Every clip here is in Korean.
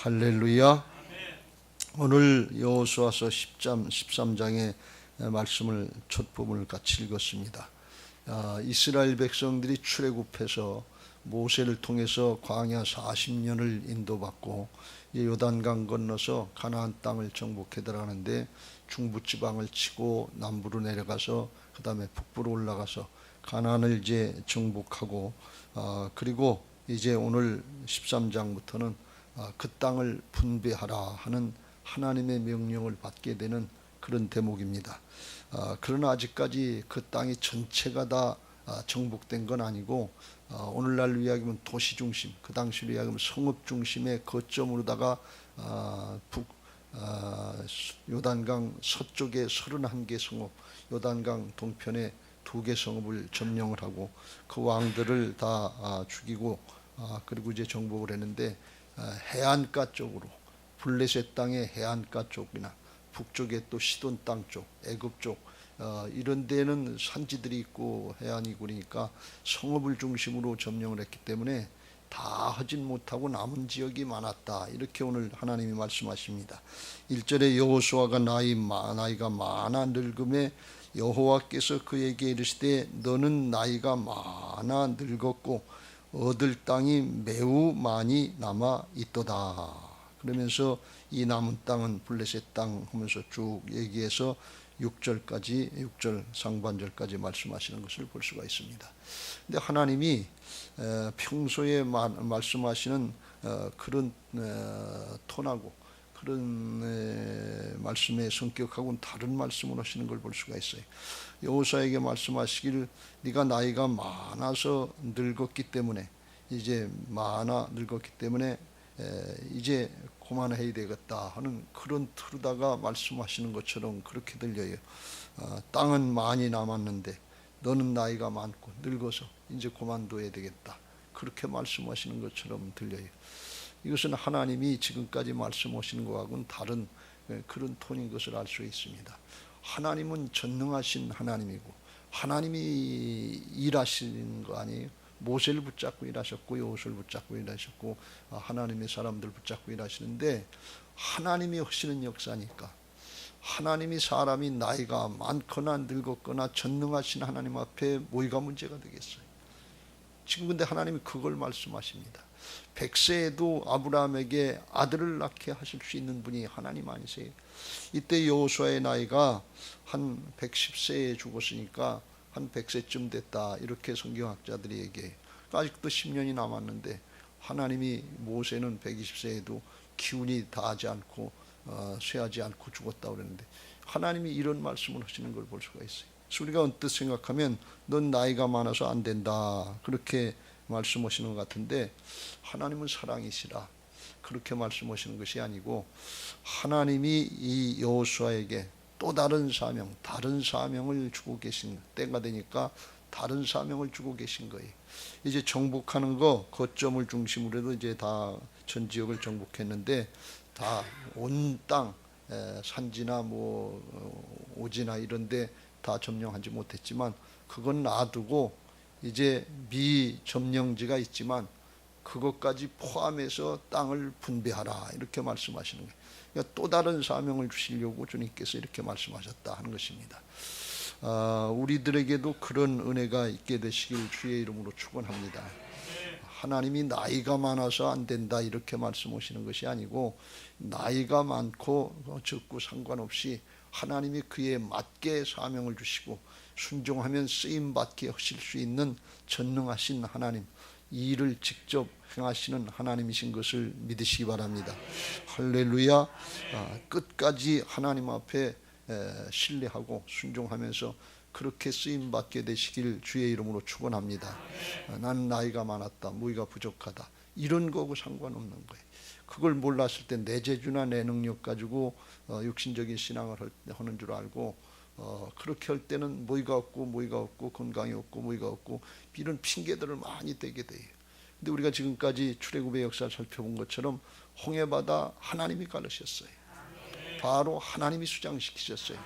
할렐루야. 오늘 여호수아서 10장, 13장의 말씀을 첫 부분을 같이 읽었습니다. 이스라엘 백성들이 출애굽해서 모세를 통해서 광야 40년을 인도받고 요단강 건너서 가나안 땅을 정복해 들어가는데 중부지방을 치고 남부로 내려가서 그 다음에 북부로 올라가서 가나안을 이제 정복하고 그리고 이제 오늘 13장부터는 그 땅을 분배하라 하는 하나님의 명령을 받게 되는 그런 대목입니다. 그러나 아직까지 그 땅이 전체가 다 정복된 건 아니고 오늘날 이야기하면 도시 중심, 그 당시로 이야기하면 성읍 중심의 거점으로다가 요단강 서쪽에 31개 성읍, 요단강 동편에 2개 성읍을 점령을 하고 그 왕들을 다 죽이고 그리고 이제 정복을 했는데 해안가 쪽으로 블레셋 땅의 해안가 쪽이나 북쪽에 또 시돈 땅 쪽, 애굽 쪽 이런 데는 산지들이 있고 해안이 그러니까 성읍을 중심으로 점령을 했기 때문에 다 하진 못하고 남은 지역이 많았다. 이렇게 오늘 하나님이 말씀하십니다. 1절에 여호수아가 나이가 많아 늙음에 여호와께서 그에게 이르시되 너는 나이가 많아 늙었고 얻을 땅이 매우 많이 남아 있도다. 그러면서 이 남은 땅은 블레셋 땅 하면서 쭉 얘기해서 6절 상반절까지 말씀하시는 것을 볼 수가 있습니다. 근데 하나님이 평소에 말씀하시는 그런 톤하고 그런 말씀의 성격하고는 다른 말씀을 하시는 걸 볼 수가 있어요. 여호수아에게 말씀하시기를 네가 나이가 많아서 늙었기 때문에 이제 이제 그만해야 되겠다 하는 그런 틀에다가 말씀하시는 것처럼 그렇게 들려요. 땅은 많이 남았는데 너는 나이가 많고 늙어서 이제 그만둬야 되겠다. 그렇게 말씀하시는 것처럼 들려요. 이것은 하나님이 지금까지 말씀하시는 것하고는 다른 그런 톤인 것을 알 수 있습니다. 하나님은 전능하신 하나님이고 하나님이 일하시는 거 아니에요. 모세를 붙잡고 일하셨고 여호수아를 붙잡고 일하셨고 하나님의 사람들 붙잡고 일하시는데 하나님이 하시는 역사니까 하나님이 사람이 나이가 많거나 늙었거나 전능하신 하나님 앞에 뭐가 문제가 되겠어요. 지금 근데 하나님이 그걸 말씀하십니다. 100세에도 아브라함에게 아들을 낳게 하실 수 있는 분이 하나님 아니세요? 이때 여호수아의 나이가 한 110세에 죽었으니까 한 100세쯤 됐다 이렇게 성경학자들이 얘기해요. 아직도 10년이 남았는데 하나님이 모세는 120세에도 기운이 다하지 않고 쇠하지 않고 죽었다고 그랬는데 하나님이 이런 말씀을 하시는 걸 볼 수가 있어요. 그래서 우리가 언뜻 생각하면 넌 나이가 많아서 안 된다 그렇게 말씀하시는 것 같은데 하나님은 사랑이시라 그렇게 말씀하시는 것이 아니고 하나님이 이 여호수아에게 또 다른 사명을 주고 계신 때가 되니까 다른 사명을 주고 계신 거예요. 이제 정복하는 거 거점을 중심으로 해도 이제 다 전 지역을 정복했는데 다 온 땅 산지나 뭐 오지나 이런데 다 점령하지 못했지만 그건 놔두고 이제 미점령지가 있지만 그것까지 포함해서 땅을 분배하라 이렇게 말씀하시는 거예요. 그러니까 또 다른 사명을 주시려고 주님께서 이렇게 말씀하셨다 하는 것입니다. 우리들에게도 그런 은혜가 있게 되시길 주의 이름으로 축원합니다. 하나님이 나이가 많아서 안 된다 이렇게 말씀하시는 것이 아니고 나이가 많고 적고 상관없이 하나님이 그에 맞게 사명을 주시고 순종하면 쓰임받게 하실 수 있는 전능하신 하나님, 이 일을 직접 행하시는 하나님이신 것을 믿으시기 바랍니다. 할렐루야. 끝까지 하나님 앞에 신뢰하고 순종하면서 그렇게 쓰임받게 되시길 주의 이름으로 축원합니다. 나는 나이가 많았다, 무의가 부족하다 이런 거하고 상관없는 거예요. 그걸 몰랐을 때 내 재주나 내 능력 가지고 육신적인 신앙을 하는 줄 알고 그렇게 할 때는 무의가 없고 건강이 없고 무의가 없고 이런 핑계들을 많이 대게 돼요. 근데 우리가 지금까지 출애굽의 역사를 살펴본 것처럼 홍해바다 하나님이 가르셨어요. 바로 하나님이 수장시키셨어요.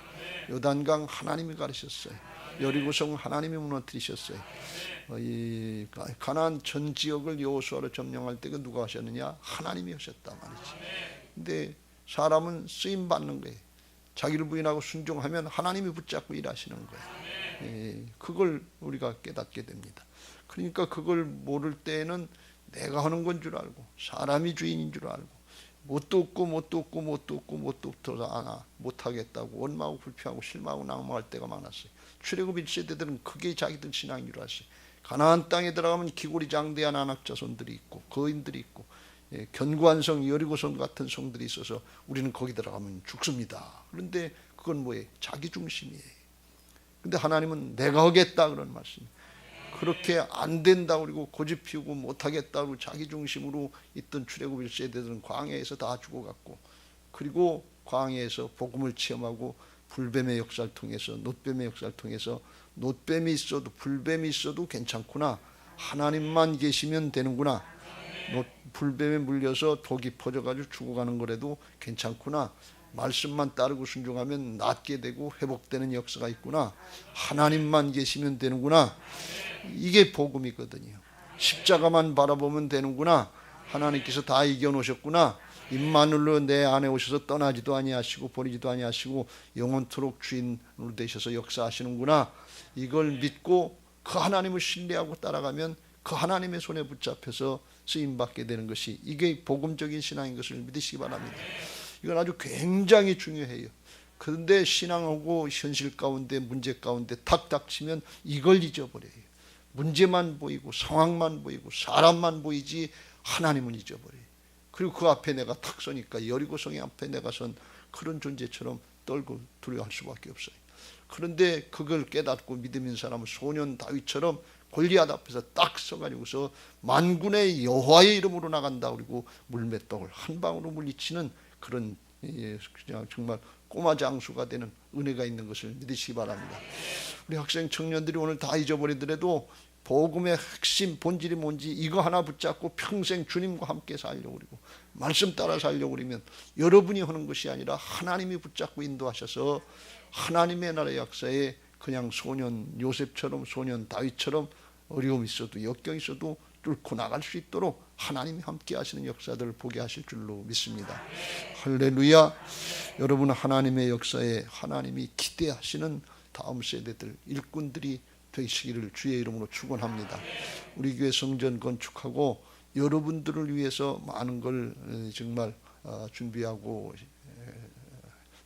요단강 하나님이 가르셨어요. 여리고성 하나님이 무너뜨리셨어요. 이 가나안 전 지역을 여호수아로 점령할 때 그 누가 하셨느냐? 하나님이 하셨단 말이지. 근데 사람은 쓰임 받는 거예요. 자기를 부인하고 순종하면 하나님이 붙잡고 일하시는 거예요. 그걸 우리가 깨닫게 됩니다. 그러니까 그걸 모를 때에는 내가 하는 건 줄 알고 사람이 주인인 줄 알고 뭣도 없고 못하겠다고 원망하고 불평하고 실망하고 낙망할 때가 많았어요. 출애굽 1세대들은 그게 자기들 신앙인 줄 알았어요. 가나안 땅에 들어가면 기골이 장대한 안악자손들이 있고 거인들이 있고 견고한 성 여리고성 같은 성들이 있어서 우리는 거기 들어가면 죽습니다. 그런데 그건 뭐예요? 자기 중심이에요. 근데 하나님은 내가 하겠다 그런 말씀이에요. 그렇게 안 된다 그리고 고집 피우고 못하겠다고 자기 중심으로 있던 출애굽 1세대들은 광야에서 다 죽어갔고, 그리고 광야에서 복음을 체험하고 불뱀의 역사를 통해서 놋뱀의 역사를 통해서 놋뱀이 있어도 불뱀이 있어도 괜찮구나, 하나님만 계시면 되는구나, 불뱀에 물려서 독이 퍼져가지고 죽어가는 거라도 괜찮구나, 말씀만 따르고 순종하면 낫게 되고 회복되는 역사가 있구나, 하나님만 계시면 되는구나, 이게 복음이거든요. 십자가만 바라보면 되는구나, 하나님께서 다 이겨놓으셨구나, 임마누엘로 내 안에 오셔서 떠나지도 아니하시고 버리지도 아니하시고 영원토록 주인으로 되셔서 역사하시는구나, 이걸 믿고 그 하나님을 신뢰하고 따라가면 그 하나님의 손에 붙잡혀서 쓰임받게 되는 것이 이게 복음적인 신앙인 것을 믿으시기 바랍니다. 이건 아주 굉장히 중요해요. 그런데 신앙하고 현실 가운데 문제 가운데 탁 닥치면 이걸 잊어버려요. 문제만 보이고 상황만 보이고 사람만 보이지 하나님은 잊어버려요. 그리고 그 앞에 내가 탁 서니까 여리고성의 앞에 내가 선 그런 존재처럼 떨고 두려워할 수밖에 없어요. 그런데 그걸 깨닫고 믿음 있는 사람은 소년 다윗처럼 골리앗 앞에서 딱 서가지고서 만군의 여호와의 이름으로 나간다 그리고 물맷떡을 한 방으로 물리치는 그런 그냥 정말 꼬마 장수가 되는 은혜가 있는 것을 믿으시기 바랍니다. 우리 학생 청년들이 오늘 다 잊어버리더라도 복음의 핵심 본질이 뭔지 이거 하나 붙잡고 평생 주님과 함께 살려고 그러고 말씀 따라 살려고 그러면 여러분이 하는 것이 아니라 하나님이 붙잡고 인도하셔서 하나님의 나라의 역사에 그냥 소년 요셉처럼 소년 다윗처럼 어려움이 있어도 역경이 있어도 뚫고 나갈 수 있도록 하나님이 함께 하시는 역사들을 보게 하실 줄로 믿습니다. 할렐루야. 여러분 하나님의 역사에 하나님이 기대하시는 다음 세대들 일꾼들이 되시기를 주의 이름으로 축원합니다. 우리 교회 성전 건축하고 여러분들을 위해서 많은 걸 정말 준비하고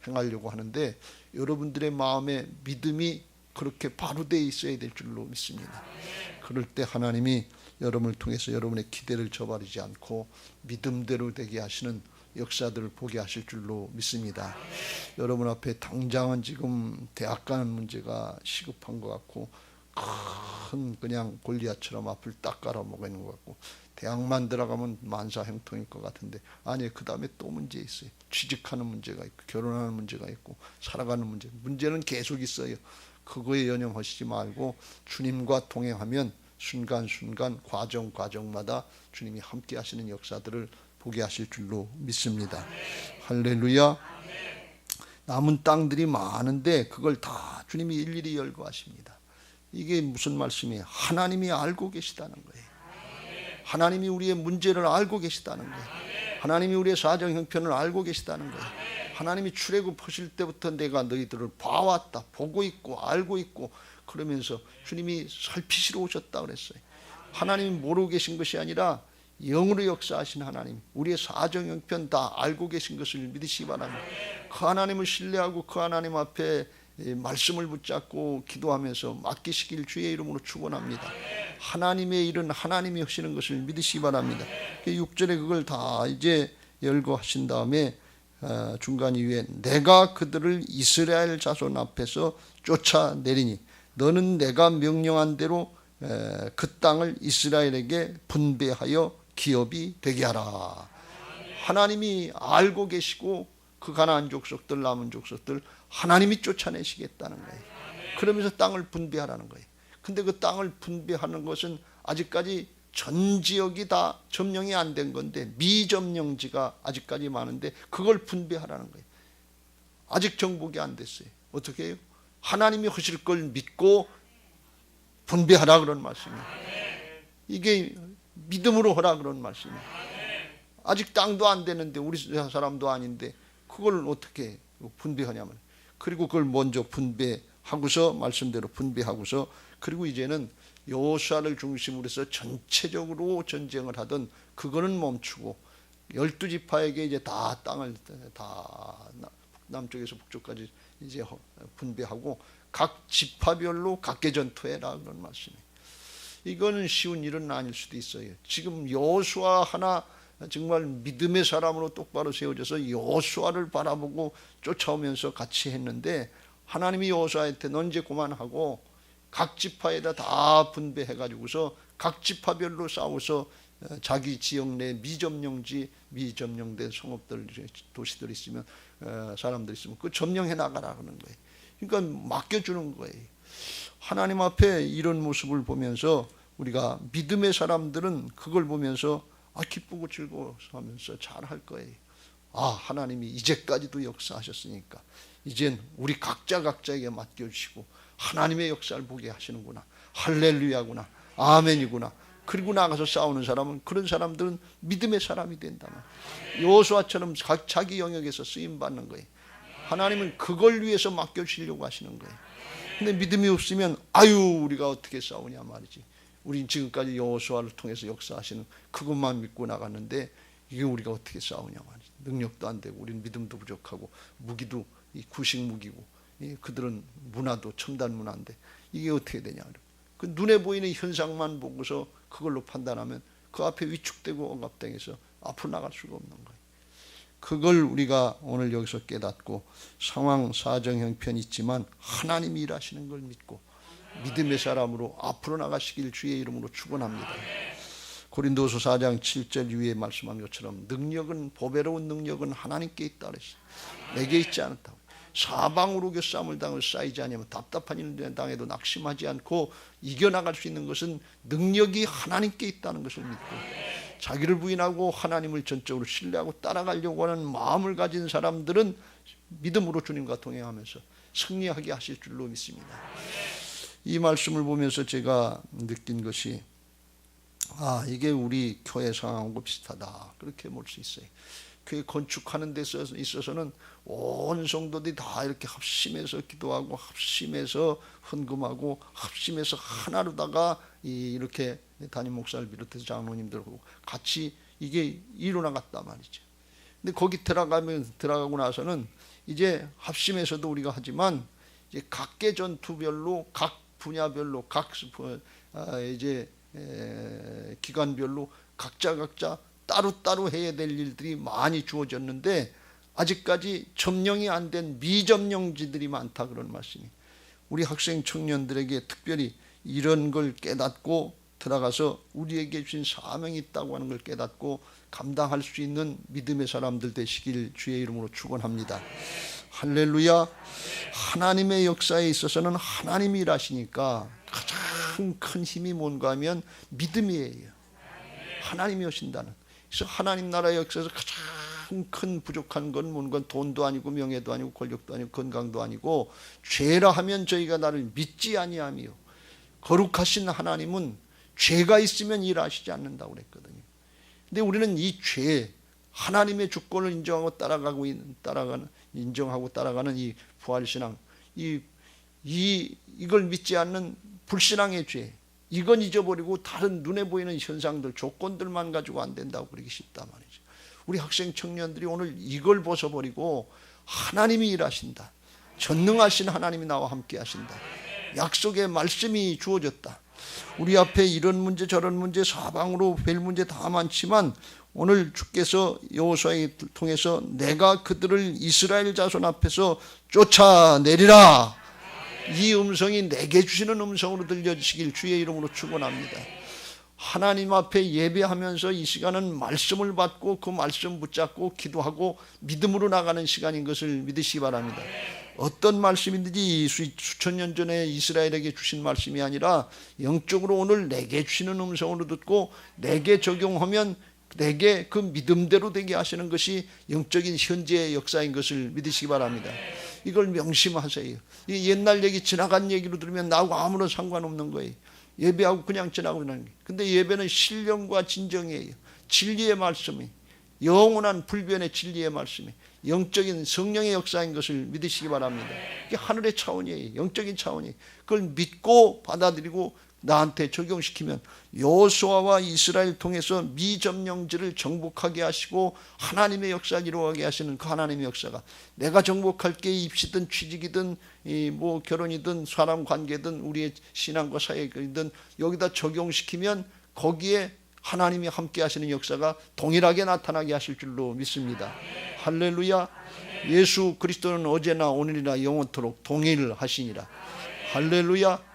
행하려고 하는데 여러분들의 마음에 믿음이 그렇게 바로 되어 있어야 될 줄로 믿습니다. 그럴 때 하나님이 여러분을 통해서 여러분의 기대를 저버리지 않고 믿음대로 되게 하시는 역사들을 보게 하실 줄로 믿습니다. 여러분 앞에 당장은 지금 대학 가는 문제가 시급한 것 같고 큰 그냥 골리앗처럼 앞을 딱 깔아먹는 것 같고 대학만 들어가면 만사형통일 것 같은데 아니 그 다음에 또 문제 있어요. 취직하는 문제가 있고 결혼하는 문제가 있고 살아가는 문제는 계속 있어요. 그거에 연연하시지 말고 주님과 동행하면 순간순간 과정마다 주님이 함께 하시는 역사들을 보게 하실 줄로 믿습니다. 할렐루야. 남은 땅들이 많은데 그걸 다 주님이 일일이 열거하십니다. 이게 무슨 말씀이에요? 하나님이 알고 계시다는 거예요. 하나님이 우리의 문제를 알고 계시다는 거예요. 하나님이 우리의 사정 형편을 알고 계시다는 거예요. 하나님이 출애굽하실 때부터 내가 너희들을 봐왔다, 보고 있고 알고 있고 그러면서 주님이 살피시러 오셨다 그랬어요. 하나님이 모르고 계신 것이 아니라 영으로 역사하신 하나님, 우리의 사정 형편 다 알고 계신 것을 믿으시기 바랍니다. 그 하나님을 신뢰하고 그 하나님 앞에 말씀을 붙잡고 기도하면서 맡기시길 주의 이름으로 축원합니다. 하나님의 일은 하나님이 하시는 것을 믿으시기 바랍니다. 6절에 그걸 다 이제 열거하신 다음에 중간 이후에 내가 그들을 이스라엘 자손 앞에서 쫓아내리니 너는 내가 명령한 대로 그 땅을 이스라엘에게 분배하여 기업이 되게 하라. 하나님이 알고 계시고 그 가나안 족속들 남은 족속들 하나님이 쫓아내시겠다는 거예요. 그러면서 땅을 분배하라는 거예요. 근데 그 땅을 분배하는 것은 아직까지 전 지역이 다 점령이 안 된 건데 미점령지가 아직까지 많은데 그걸 분배하라는 거예요. 아직 정복이 안 됐어요. 어떻게 해요? 하나님이 하실 걸 믿고 분배하라 그런 말씀이에요. 이게 믿음으로 하라 그런 말씀이에요. 아직 땅도 안 되는데 우리 사람도 아닌데 그걸 어떻게 분배하냐면, 그리고 그걸 먼저 분배하고서 말씀대로 분배하고서, 그리고 이제는 여호수아를 중심으로 해서 전체적으로 전쟁을 하던 그거는 멈추고 12지파에게 이제 다 땅을 다 남쪽에서 북쪽까지 이제 분배하고 각 지파별로 각계 전투해라 그런 말씀이에요. 이거는 쉬운 일은 아닐 수도 있어요. 지금 여호수아 하나 정말 믿음의 사람으로 똑바로 세워져서 여호수아를 바라보고 쫓아오면서 같이 했는데, 하나님이 여호수아한테 넌 이제 그만하고 각 지파에다 다 분배해가지고서 각 지파별로 싸워서 자기 지역 내 미점령된 성읍들, 도시들 있으면 사람들 있으면 그 점령해 나가라 그러는 거예요. 그러니까 맡겨주는 거예요. 하나님 앞에 이런 모습을 보면서 우리가 믿음의 사람들은 그걸 보면서 기쁘고 즐거워하면서 잘할 거예요. 하나님이 이제까지도 역사하셨으니까 이젠 우리 각자에게 맡겨주시고 하나님의 역사를 보게 하시는구나. 할렐루야구나. 아멘이구나. 그리고 나가서 싸우는 사람은, 그런 사람들은 믿음의 사람이 된다면 여호수아처럼 자기 영역에서 쓰임받는 거예요. 하나님은 그걸 위해서 맡겨주시려고 하시는 거예요. 근데 믿음이 없으면 우리가 어떻게 싸우냐 말이지. 우린 지금까지 여호수아를 통해서 역사하시는 그것만 믿고 나갔는데 이게 우리가 어떻게 싸우냐 말이지. 능력도 안 되고 우린 믿음도 부족하고 무기도 구식 무기고 그들은 문화도 첨단 문화인데 이게 어떻게 되냐. 그 눈에 보이는 현상만 보고서 그걸로 판단하면 그 앞에 위축되고 억압당해서 앞으로 나갈 수가 없는 거예요. 그걸 우리가 오늘 여기서 깨닫고 상황 사정 형편이 있지만 하나님이 일하시는 걸 믿고 믿음의 사람으로 앞으로 나가시길 주의 이름으로 축원합니다. 고린도서 4장 7절 이후에 말씀한 것처럼 능력은, 보배로운 능력은 하나님께 있다 그랬어요. 내게 있지 않다고. 사방으로 교싸움을 당을 쌓이지 않으면 답답한 일 당해도 낙심하지 않고 이겨나갈 수 있는 것은 능력이 하나님께 있다는 것을 믿고 자기를 부인하고 하나님을 전적으로 신뢰하고 따라가려고 하는 마음을 가진 사람들은 믿음으로 주님과 동행하면서 승리하게 하실 줄로 믿습니다. 이 말씀을 보면서 제가 느낀 것이 이게 우리 교회 상황하고 비슷하다, 그렇게 볼 수 있어요. 교회 건축하는 데 있어서는 온 성도들이 다 이렇게 합심해서 기도하고 합심해서 헌금하고 합심해서 하나로다가 이렇게 담임 목사를 비롯해서 장로님들하고 같이 이게 이루어나갔단 말이죠. 근데 거기 들어가고 나서는 이제 합심해서도 우리가 하지만 이제 각계 전투별로 각 분야별로 각 이제 기관별로 각자 따로따로 해야 될 일들이 많이 주어졌는데 아직까지 점령이 안 된 미점령지들이 많다 그런 말씀이. 우리 학생 청년들에게 특별히 이런 걸 깨닫고 들어가서 우리에게 주신 사명이 있다고 하는 걸 깨닫고 감당할 수 있는 믿음의 사람들 되시길 주의 이름으로 축원합니다. 할렐루야. 하나님의 역사에 있어서는 하나님이 일하시니까 가장 큰 힘이 뭔가 하면 믿음이에요. 하나님이 오신다는. 그래서 하나님 나라의 역사에서 가장 큰 부족한 건 뭔가 돈도 아니고 명예도 아니고 권력도 아니고 건강도 아니고 죄라 하면 저희가 나를 믿지 아니하며, 거룩하신 하나님은 죄가 있으면 일하시지 않는다고 그랬거든요. 근데 우리는 이 죄, 하나님의 주권을 인정하고 인정하고 따라가는 이 부활신앙, 이걸 믿지 않는 불신앙의 죄, 이건 잊어버리고 다른 눈에 보이는 현상들, 조건들만 가지고 안 된다고 그러기 쉽단 말이죠. 우리 학생 청년들이 오늘 이걸 벗어버리고 하나님이 일하신다, 전능하신 하나님이 나와 함께 하신다, 약속의 말씀이 주어졌다, 우리 앞에 이런 문제 저런 문제 사방으로 별 문제 다 많지만 오늘 주께서 여호수아를 통해서 내가 그들을 이스라엘 자손 앞에서 쫓아내리라, 이 음성이 내게 주시는 음성으로 들려주시길 주의 이름으로 축원합니다. 하나님 앞에 예배하면서 이 시간은 말씀을 받고 그 말씀 붙잡고 기도하고 믿음으로 나가는 시간인 것을 믿으시기 바랍니다. 어떤 말씀인지 수천 년 전에 이스라엘에게 주신 말씀이 아니라 영적으로 오늘 내게 주시는 음성으로 듣고 내게 적용하면 내게 그 믿음대로 되게 하시는 것이 영적인 현재의 역사인 것을 믿으시기 바랍니다. 이걸 명심하세요. 이 옛날 얘기, 지나간 얘기로 들으면 나하고 아무런 상관없는 거예요. 예배하고 그냥 지나고 있는 게. 근데 예배는 신령과 진정이에요. 진리의 말씀이, 영원한 불변의 진리의 말씀이 영적인 성령의 역사인 것을 믿으시기 바랍니다. 이게 하늘의 차원이에요. 영적인 차원이에요. 그걸 믿고 받아들이고 나한테 적용시키면 여호수아와 이스라엘 통해서 미점령지를 정복하게 하시고 하나님의 역사를 이루어가게 하시는 그 하나님의 역사가 내가 정복할 게 입시든 취직이든 뭐 결혼이든 사람 관계든 우리의 신앙과 사역이든 여기다 적용시키면 거기에 하나님이 함께 하시는 역사가 동일하게 나타나게 하실 줄로 믿습니다. 할렐루야. 예수 그리스도는 어제나 오늘이나 영원토록 동일하시니라. 할렐루야.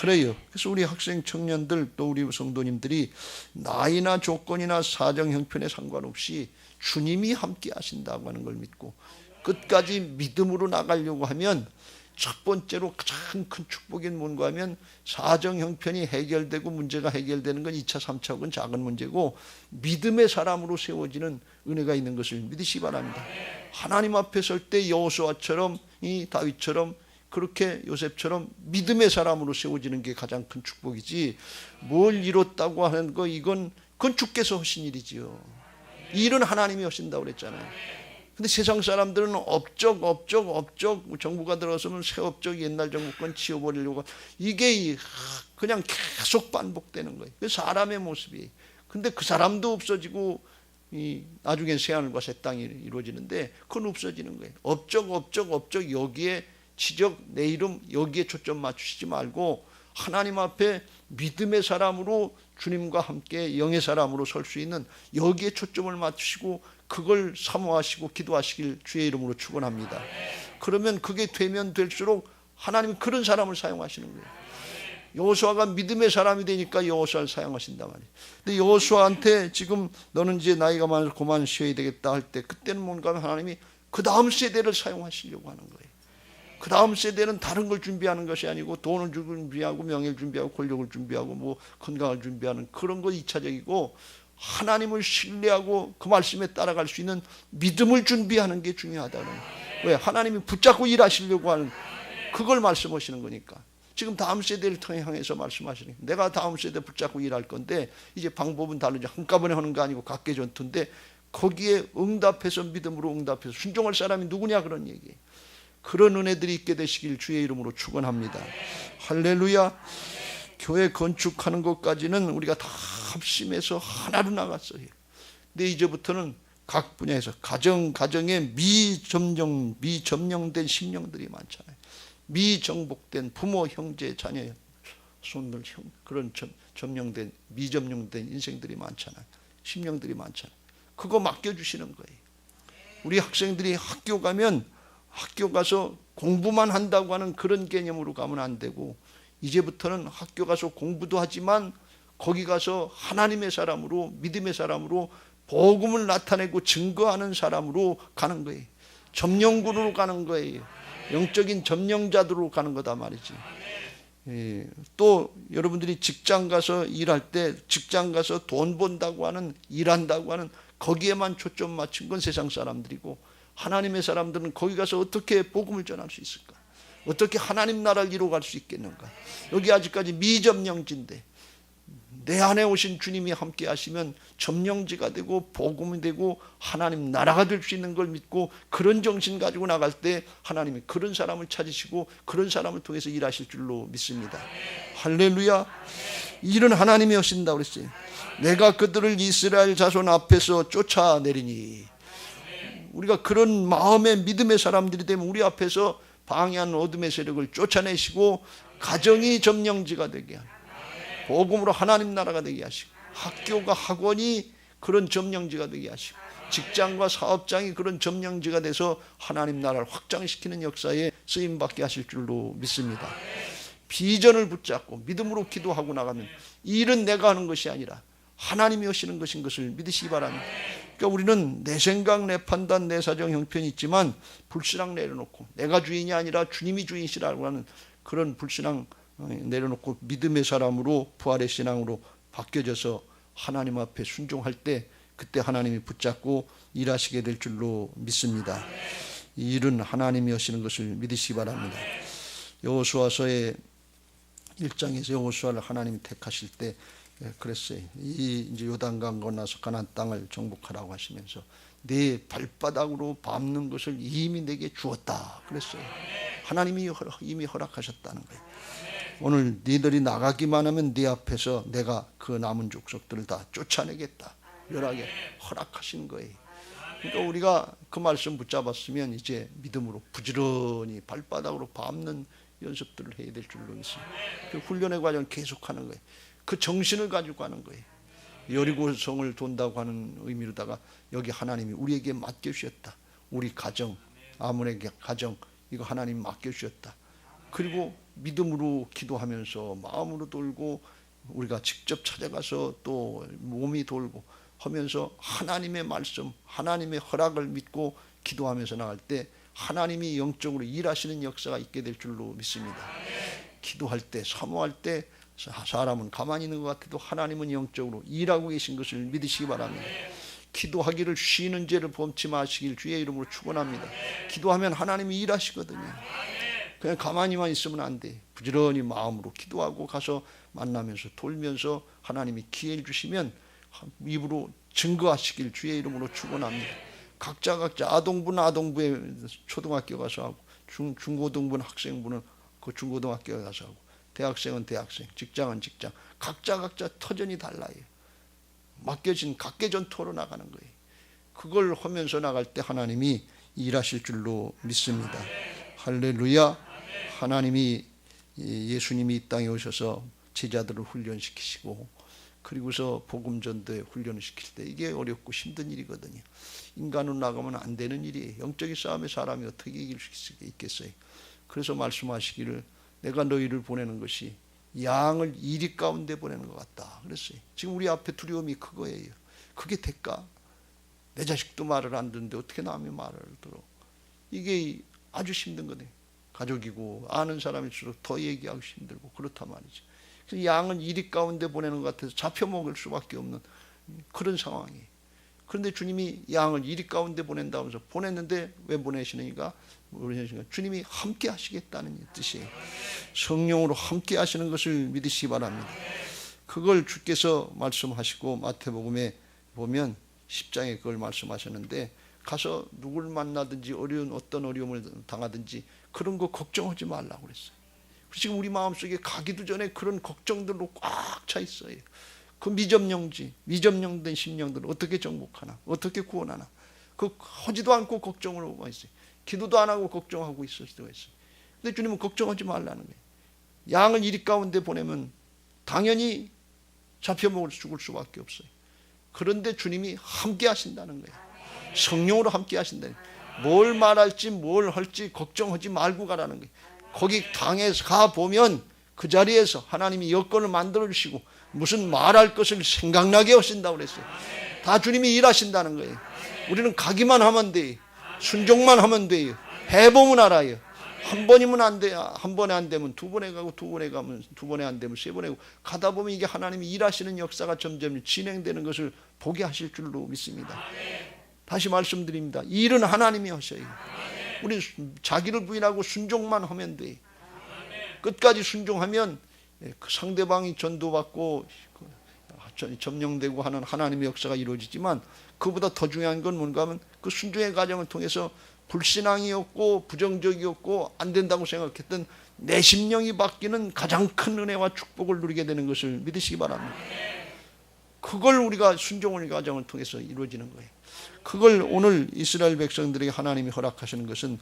그래요. 그래서 우리 학생 청년들 또 우리 성도님들이 나이나 조건이나 사정 형편에 상관없이 주님이 함께 하신다고 하는 걸 믿고 끝까지 믿음으로 나가려고 하면 첫 번째로 가장 큰 축복인 뭔가 하면 사정 형편이 해결되고 문제가 해결되는 건 2차 3차하고는 작은 문제고 믿음의 사람으로 세워지는 은혜가 있는 것을 믿으시기 바랍니다. 하나님 앞에 설 때 여호수아처럼 이 다윗처럼 그렇게 요셉처럼 믿음의 사람으로 세워지는 게 가장 큰 축복이지 뭘 이뤘다고 하는 거 그건 주께서 하신 일이지요. 이 일은 하나님이 하신다고 그랬잖아요. 근데 세상 사람들은 업적 정부가 들어서면 새 업적 옛날 정부권 치워버리려고 이게 그냥 계속 반복되는 거예요. 그 사람의 모습이에요. 근데 그 사람도 없어지고 나중엔 새하늘과 새 땅이 이루어지는데 그건 없어지는 거예요. 업적 여기에 지적 내 이름 여기에 초점 맞추시지 말고 하나님 앞에 믿음의 사람으로 주님과 함께 영의 사람으로 설 수 있는 여기에 초점을 맞추시고 그걸 사모하시고 기도하시길 주의 이름으로 축원합니다. 그러면 그게 되면 될수록 하나님이 그런 사람을 사용하시는 거예요. 여호수아가 믿음의 사람이 되니까 여호수아를 사용하신단 말이에요. 근데 여호수아한테 지금 너는 이제 나이가 많아서 그만 쉬어야 되겠다 할 때 그때는 뭔가 하면 하나님이 그 다음 세대를 사용하시려고 하는 거예요. 그 다음 세대는 다른 걸 준비하는 것이 아니고 돈을 준비하고 명예를 준비하고 권력을 준비하고 뭐 건강을 준비하는 그런 거 2차적이고 하나님을 신뢰하고 그 말씀에 따라갈 수 있는 믿음을 준비하는 게 중요하다는 거예요. 왜? 하나님이 붙잡고 일하시려고 하는 그걸 말씀하시는 거니까. 지금 다음 세대를 향해서 말씀하시는 거예요. 내가 다음 세대 붙잡고 일할 건데 이제 방법은 다르죠. 한꺼번에 하는 거 아니고 각계 전투인데 거기에 응답해서 믿음으로 응답해서 순종할 사람이 누구냐 그런 얘기예요. 그런 은혜들이 있게 되시길 주의 이름으로 축원합니다. 할렐루야. 교회 건축하는 것까지는 우리가 다 합심해서 하나로 나갔어요. 근데 이제부터는 각 분야에서 가정에 미점령된 심령들이 많잖아요. 미정복된 부모, 형제, 자녀, 손들, 그런 점령된 미점령된 인생들이 많잖아요. 심령들이 많잖아요. 그거 맡겨주시는 거예요. 우리 학생들이 학교 가면 학교 가서 공부만 한다고 하는 그런 개념으로 가면 안 되고 이제부터는 학교 가서 공부도 하지만 거기 가서 하나님의 사람으로 믿음의 사람으로 복음을 나타내고 증거하는 사람으로 가는 거예요. 점령군으로 가는 거예요. 영적인 점령자들로 가는 거다 말이지. 또 여러분들이 직장 가서 일할 때 직장 가서 돈 번다고 하는 일한다고 하는 거기에만 초점 맞춘 건 세상 사람들이고 하나님의 사람들은 거기 가서 어떻게 복음을 전할 수 있을까? 어떻게 하나님 나라를 이루어갈 수 있겠는가? 여기 아직까지 미점령지인데 내 안에 오신 주님이 함께 하시면 점령지가 되고 복음이 되고 하나님 나라가 될 수 있는 걸 믿고 그런 정신 가지고 나갈 때 하나님이 그런 사람을 찾으시고 그런 사람을 통해서 일하실 줄로 믿습니다. 할렐루야. 일은 하나님이 하신다고 그랬어요. 내가 그들을 이스라엘 자손 앞에서 쫓아내리니 우리가 그런 마음의 믿음의 사람들이 되면 우리 앞에서 방해하는 어둠의 세력을 쫓아내시고 가정이 점령지가 되게 하시고 복음으로 하나님 나라가 되게 하시고 학교가 학원이 그런 점령지가 되게 하시고 직장과 사업장이 그런 점령지가 돼서 하나님 나라를 확장시키는 역사에 쓰임받게 하실 줄로 믿습니다. 비전을 붙잡고 믿음으로 기도하고 나가면 이 일은 내가 하는 것이 아니라 하나님이 하시는 것인 것을 믿으시기 바랍니다. 그러니까 우리는 내 생각, 내 판단, 내 사정 형편이 있지만 불신앙 내려놓고 내가 주인이 아니라 주님이 주인이시라고 하는 그런 불신앙 내려놓고 믿음의 사람으로 부활의 신앙으로 바뀌어져서 하나님 앞에 순종할 때 그때 하나님이 붙잡고 일하시게 될 줄로 믿습니다. 이 일은 하나님이 하시는 것을 믿으시기 바랍니다. 여호수아서의 1장에서 여호수아를 하나님이 택하실 때 그랬어요. 이제 요단강 건너서 가나안 땅을 정복하라고 하시면서 내 발바닥으로 밟는 것을 이미 내게 주었다 그랬어요. 하나님이 이미 허락하셨다는 거예요. 오늘 너희들이 나가기만 하면 네 앞에서 내가 그 남은 족속들을 다 쫓아내겠다. 멸하게 허락하신 거예요. 그러니까 우리가 그 말씀 붙잡았으면 이제 믿음으로 부지런히 발바닥으로 밟는 연습들을 해야 될 줄로 믿습니다. 그 훈련의 과정을 계속하는 거예요. 그 정신을 가지고 가는 거예요. 여리고성을 돈다고 하는 의미로다가 여기 하나님이 우리에게 맡겨주셨다. 우리 가정, 아몬에게 가정 이거 하나님 맡겨주셨다. 그리고 믿음으로 기도하면서 마음으로 돌고 우리가 직접 찾아가서 또 몸이 돌고 하면서 하나님의 말씀, 하나님의 허락을 믿고 기도하면서 나갈 때 하나님이 영적으로 일하시는 역사가 있게 될 줄로 믿습니다. 기도할 때, 사모할 때 사람은 가만히 있는 것 같아도 하나님은 영적으로 일하고 계신 것을 믿으시기 바랍니다. 기도하기를 쉬는 죄를 범치 마시길 주의 이름으로 축원합니다. 기도하면 하나님이 일하시거든요. 그냥 가만히만 있으면 안 돼. 부지런히 마음으로 기도하고 가서 만나면서 돌면서 하나님이 기회를 주시면 입으로 증거하시길 주의 이름으로 축원합니다. 각자 아동부는 아동부에 초등학교 가서 하고 중고등부는 학생부는 그 중고등학교에 가서 하고 대학생은 대학생, 직장은 직장 각자 터전이 달라요. 맡겨진 각계전토로 나가는 거예요. 그걸 하면서 나갈 때 하나님이 일하실 줄로 믿습니다. 할렐루야. 하나님이 예수님이 이 땅에 오셔서 제자들을 훈련시키시고 그리고서 복음 전도에 훈련을 시킬 때 이게 어렵고 힘든 일이거든요. 인간으로 나가면 안 되는 일이에요. 영적인 싸움에 사람이 어떻게 이길 수 있겠어요. 그래서 말씀하시기를 내가 너희를 보내는 것이 양을 이리 가운데 보내는 것 같다 그랬어요. 지금 우리 앞에 두려움이 그거예요. 그게 대가. 내 자식도 말을 안 듣는데 어떻게 남의 말을 들어. 이게 아주 힘든 거네. 가족이고 아는 사람일수록 더 얘기하기 힘들고 그렇단 말이죠. 그래서 양은 이리 가운데 보내는 것 같아서 잡혀먹을 수밖에 없는 그런 상황이에요. 그런데 주님이 양을 이리 가운데 보낸다면서 보냈는데 왜 보내시는가? 주님이 함께 하시겠다는 뜻이에요. 성령으로 함께 하시는 것을 믿으시기 바랍니다. 그걸 주께서 말씀하시고 마태복음에 보면 10장에 그걸 말씀하셨는데 가서 누굴 만나든지 어떤 어려움을 당하든지 그런 거 걱정하지 말라고 그랬어요. 지금 우리 마음속에 가기도 전에 그런 걱정들로 꽉 차 있어요. 그 미점령된 심령들을 어떻게 정복하나, 어떻게 구원하나. 그 하지도 않고 걱정을 하고 있어요. 기도도 안 하고 걱정하고 있을 수가 있어요. 근데 주님은 걱정하지 말라는 거예요. 양을 이리 가운데 보내면 당연히 잡혀먹을 죽을 수밖에 없어요. 그런데 주님이 함께 하신다는 거예요. 성령으로 함께 하신다는 거예요. 뭘 말할지 뭘 할지 걱정하지 말고 가라는 거예요. 거기 당에서 가보면 그 자리에서 하나님이 여건을 만들어주시고 무슨 말할 것을 생각나게 하신다고 그랬어요. 다 주님이 일하신다는 거예요. 우리는 가기만 하면 돼요. 순종만 하면 돼요. 해보면 알아요. 한 번이면 안 돼요. 한 번에 안 되면 두 번에 가고 두 번에 가면 두 번에 안 되면 세 번에 가고 가다 보면 이게 하나님이 일하시는 역사가 점점 진행되는 것을 보게 하실 줄로 믿습니다. 다시 말씀드립니다. 일은 하나님이 하셔요. 우리 자기를 부인하고 순종만 하면 돼. 끝까지 순종하면 그 상대방이 전도받고 점령되고 하는 하나님의 역사가 이루어지지만 그보다 더 중요한 건 뭔가 하면 그 순종의 과정을 통해서 불신앙이었고 부정적이었고 안 된다고 생각했던 내 심령이 바뀌는 가장 큰 은혜와 축복을 누리게 되는 것을 믿으시기 바랍니다. 그걸 우리가 순종의 과정을 통해서 이루어지는 거예요. 그걸 오늘 이스라엘 백성들에게 하나님이 허락하시는 것은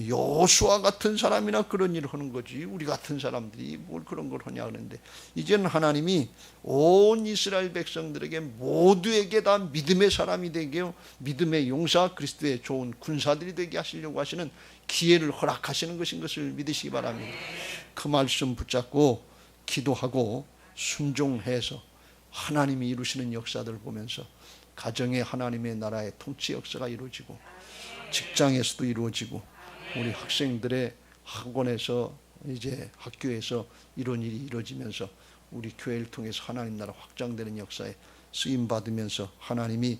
여호수아 같은 사람이나 그런 일을 하는 거지 우리 같은 사람들이 뭘 그런 걸 하냐 그러는데 이제는 하나님이 온 이스라엘 백성들에게 모두에게 다 믿음의 사람이 되게 믿음의 용사 그리스도의 좋은 군사들이 되게 하시려고 하시는 기회를 허락하시는 것인 것을 믿으시기 바랍니다. 그 말씀 붙잡고 기도하고 순종해서 하나님이 이루시는 역사들을 보면서 가정에 하나님의 나라의 통치 역사가 이루어지고 직장에서도 이루어지고 우리 학생들의 학원에서 이제 학교에서 이런 일이 이루어지면서 우리 교회를 통해서 하나님 나라 확장되는 역사에 쓰임 받으면서 하나님이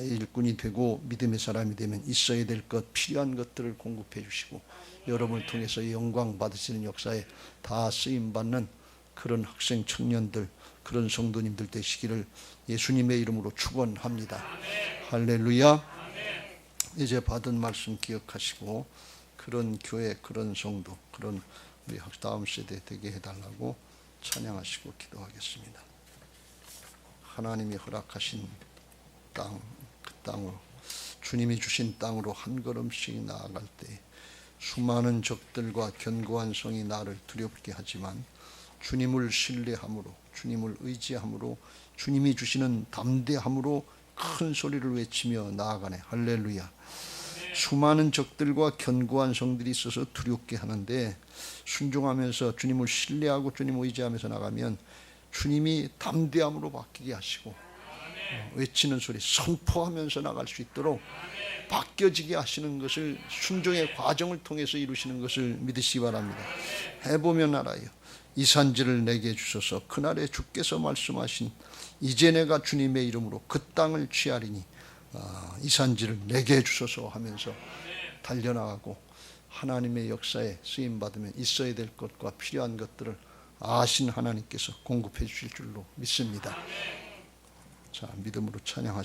일꾼이 되고 믿음의 사람이 되면 있어야 될 것, 필요한 것들을 공급해 주시고 여러분을 통해서 영광 받으시는 역사에 다 쓰임 받는 그런 학생 청년들, 그런 성도님들 되시기를 예수님의 이름으로 축원합니다. 할렐루야. 이제 받은 말씀 기억하시고 그런 교회, 그런 성도, 그런 우리 다음 세대 되게 해달라고 찬양하시고 기도하겠습니다. 하나님이 허락하신 땅, 그 땅으로, 주님이 주신 땅으로 한 걸음씩 나아갈 때 수많은 적들과 견고한 성이 나를 두렵게 하지만 주님을 신뢰함으로, 주님을 의지함으로, 주님이 주시는 담대함으로 큰 소리를 외치며 나아가네. 할렐루야. 수많은 적들과 견고한 성들이 있어서 두렵게 하는데 순종하면서 주님을 신뢰하고 주님을 의지하면서 나가면 주님이 담대함으로 바뀌게 하시고 외치는 소리, 선포하면서 나갈 수 있도록 바뀌어지게 하시는 것을 순종의 과정을 통해서 이루시는 것을 믿으시기 바랍니다. 해보면 알아요. 이 산지를 내게 주소서. 그날에 주께서 말씀하신 이제 내가 주님의 이름으로 그 땅을 취하리니 이 산지를 내게 주소서 하면서 달려나가고 하나님의 역사에 쓰임받으면 있어야 될 것과 필요한 것들을 아신 하나님께서 공급해 주실 줄로 믿습니다. 자, 믿음으로 찬양하시죠.